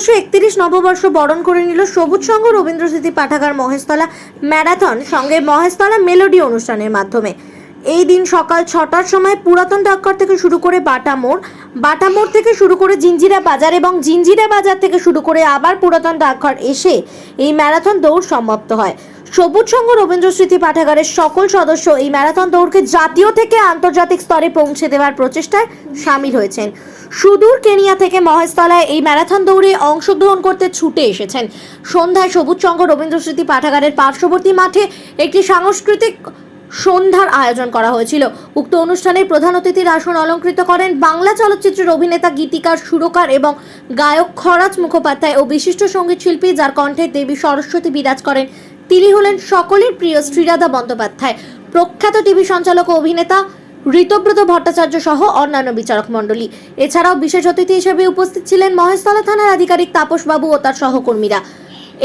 1431 নববর্ষ বরণ করে নিল সবুজ সংঘ রবীন্দ্র স্মৃতি পাঠাগার মহেশতলা ম্যারাথন সঙ্গে মহেশতলা মেলোডি অনুষ্ঠানের মাধ্যমে। এই দিন সকাল 6টার সময় পুরাতন ডাকঘর থেকে শুরু করে বাটা মোড় থেকে শুরু করে জিঞ্জিরা বাজার এবং জিঞ্জিরা বাজার থেকে শুরু করে আবার পুরাতন ডাকঘর এসে এই ম্যারাথন দৌড় সমাপ্ত হয়। সবুজ সংঘ রবীন্দ্র স্মৃতি পাঠাগারের সকল সদস্য এই ম্যারাথন দৌড়কে জাতীয় থেকে আন্তর্জাতিক স্তরে পৌঁছে দেওয়ার প্রচেষ্টায় সামিল হয়েছেন। সুদূর কেনিয়া থেকে মহেশতলায় এই ম্যারাথন দৌড়ে অংশগ্রহণ করতে ছুটে এসেছেন। সন্ধ্যায় সবুজ সংঘ রবীন্দ্র স্মৃতি পাঠাগারের পার্শ্ববর্তী মাঠে একটি সাংস্কৃতিক সন্ধ্যার আয়োজন করা হয়েছিল। উক্ত অনুষ্ঠানে প্রধান অতিথির আসন অলঙ্কৃত করেন বাংলা চলচ্চিত্রের অভিনেতা, গীতিকার, সুরকার এবং গায়ক খরাজ মুখোপাধ্যায় ও বিশিষ্ট সঙ্গীত শিল্পী, যার কণ্ঠে দেবী সরস্বতী বিরাজ করেন। তিনি হলেন সকলের প্রিয় শ্রীরাধা বন্দ্যোপাধ্যায়, প্রখ্যাত টিভি সঞ্চালক ও অভিনেতা ঋতব্রত ভট্টাচার্য সহ অন্যান্য বিচারক মণ্ডলী। এছাড়াও বিশেষ অতিথি হিসেবে উপস্থিত ছিলেন মহেশতলা থানার আধিকারিক তাপস বাবু ও তার সহকর্মীরা।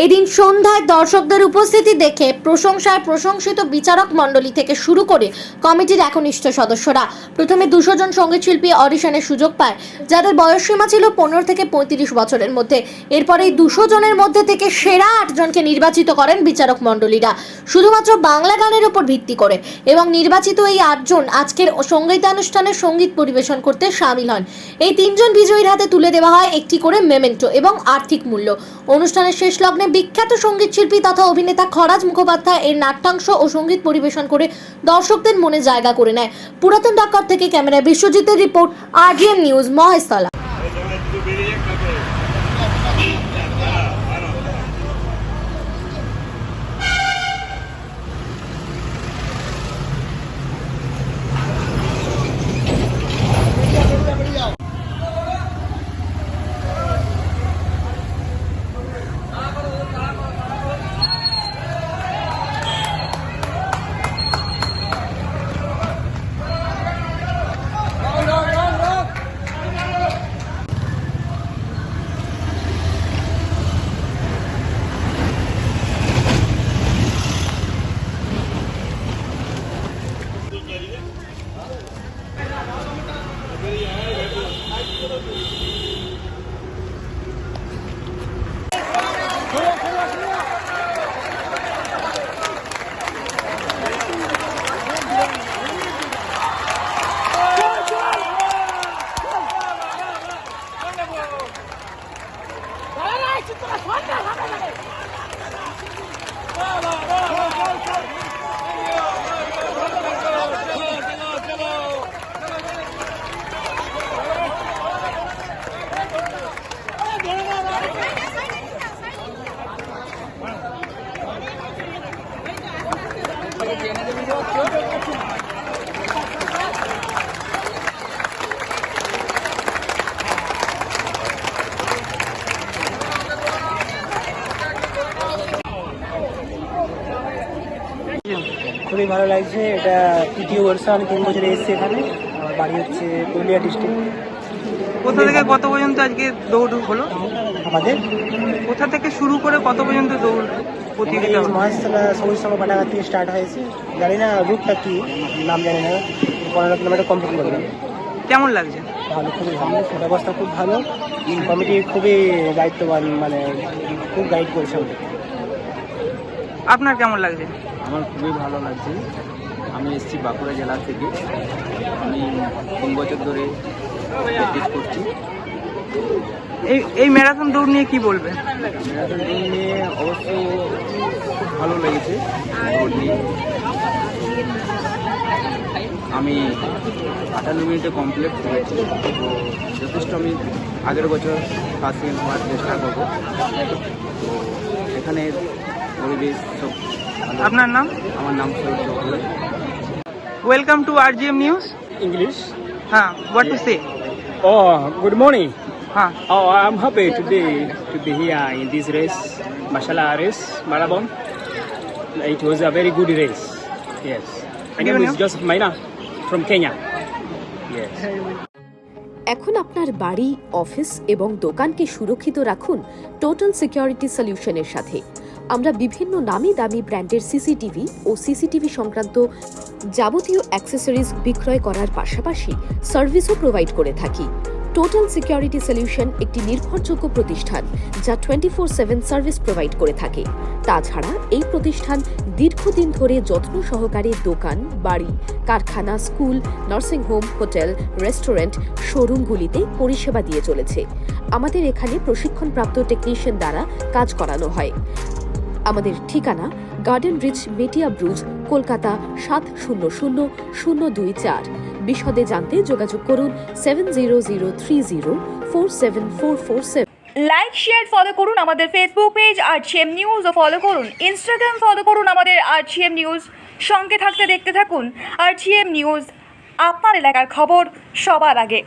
এদিন সন্ধ্যায় দর্শকদের উপস্থিতি দেখে প্রশংসায় প্রশংসিত বিচারক মণ্ডলী থেকে শুরু করে কমিটির একনিষ্ঠ সদস্যরা প্রথমে 200 জন সঙ্গীত শিল্পী অডিশনের সুযোগ পায়, যাদের বয়সসীমা ছিল 15 থেকে 35 বছরের মধ্যে। এরপর এই 200 জনের মধ্যে থেকে সেরা 8 জনকে নির্বাচিত করেন বিচারক মণ্ডলীরা শুধুমাত্র বাংলা গানের উপর ভিত্তি করে, এবং নির্বাচিত এই 8 জন আজকের সঙ্গীতানুষ্ঠানে সঙ্গীত পরিবেশন করতে সামিল হন। এই 3 জন বিজয়ীর হাতে তুলে দেওয়া হয় একটি করে মেমেন্টো এবং আর্থিক মূল্য। অনুষ্ঠানের শেষ লগ্নে বিখ্যাত সঙ্গীত শিল্পী তথা অভিনেতা খরাজ মুখোপাধ্যায় এর নাট্যাংশ ও সঙ্গীত পরিবেশন করে দর্শকদের মনে জায়গা করে নেয়। পুরাতন ডাকঘর থেকে ক্যামেরায় বিশ্বজিতের রিপোর্ট, RGM নিউজ, মহেশতলা। খুবই ভালো লাগছে। এটা তৃতীয় বর্ষ, আমি 3 বছরে এসেছি এখানে। আমার বাড়ি হচ্ছে পুরুলিয়া ডিস্ট্রিক্ট। কোথা থেকে কত পর্যন্ত আজকে দৌড় হলো? আমাদের কোথা থেকে শুরু করে কত পর্যন্ত দৌড় প্রতিযোগিতা হলো? মহেশতলা সবুজ সংঘ পাঠাগার থেকে স্টার্ট হয়েছে। জানি না রুটটা কি, নাম জানি না। 15 কিলোমিটার কমপ্লিট করলাম। কেমন লাগছে? ভালো, খুবই ভালো। ব্যবস্থা খুব ভালো। কমিটি খুবই দায়িত্ববান, মানে খুব গাইড করেছে আমাদের। আপনার কেমন লাগছে? আমার খুবই ভালো লাগছে। আমি এসেছি বাঁকুড়া জেলা থেকে। আমি 3 বছর ধরে প্র্যাকটিস করছি। এই ম্যারাথন দৌড় নিয়ে কি বলবেন? ম্যারাথন দৌড় নিয়ে অবশ্য খুব ভালো লেগেছে। দৌড় নিয়ে আমি 58 মিনিটে কমপ্লিট করেছি। তো যথেষ্ট আমি আগের বছর ফার্স্ট সেকেন্ড হওয়ার চেষ্টা করবো। তো এখানে পরিবেশ সব। আপনার নাম? আমার নাম Syed Chowdhury. Welcome to RGM news. English? হ্যাঁ, what to say? Oh, good morning. হ্যাঁ, Oh, I'm happy to be here in this race, Mashala race, marathon. It was a very good race. Yes. My name is Joseph Maina from Kenya. Yes. এখন আপনার বাড়ি, office এবং দোকানকে সুরক্ষিত রাখুন total security সলিউশনের সাথে। আমরা বিভিন্ন নামি দামি ব্র্যান্ডের সিসিটিভি ও সিসিটিভি সংক্রান্ত যাবতীয় অ্যাক্সেসরিজ বিক্রয় করার পাশাপাশি সার্ভিসও প্রোভাইড করে থাকি। টোটাল সিকিউরিটি সলিউশন একটি নির্ভরযোগ্য প্রতিষ্ঠান যা 24/7 সার্ভিস প্রোভাইড করে থাকে। তাছাড়া এই প্রতিষ্ঠান দীর্ঘদিন ধরে যত্ন সহকারে দোকান, বাড়ি, কারখানা, স্কুল, নার্সিংহোম, হোটেল, রেস্টুরেন্ট, শোরুমগুলিতে পরিষেবা দিয়ে চলেছে। আমাদের এখানে প্রশিক্ষণপ্রাপ্ত টেকনিশিয়ান দ্বারা কাজ করানো হয়। আমাদের ঠিকানা গার্ডেন রিচ, মেটিয়া ব্রুজ, কলকাতা 700024। বিশদে জানতে যোগাযোগ করুন 7003047447। লাইক শেয়ার ফলো করুন আমাদের ফেসবুক পেজ আরজিএম নিউজ ও ফলো করুন ইনস্টাগ্রাম ফলো করুন আমাদের আরজিএম নিউজ। সঙ্গে থাকতে দেখতে থাকুন আরজিএম নিউজ, আপনার এলাকার খবর সবার আগে।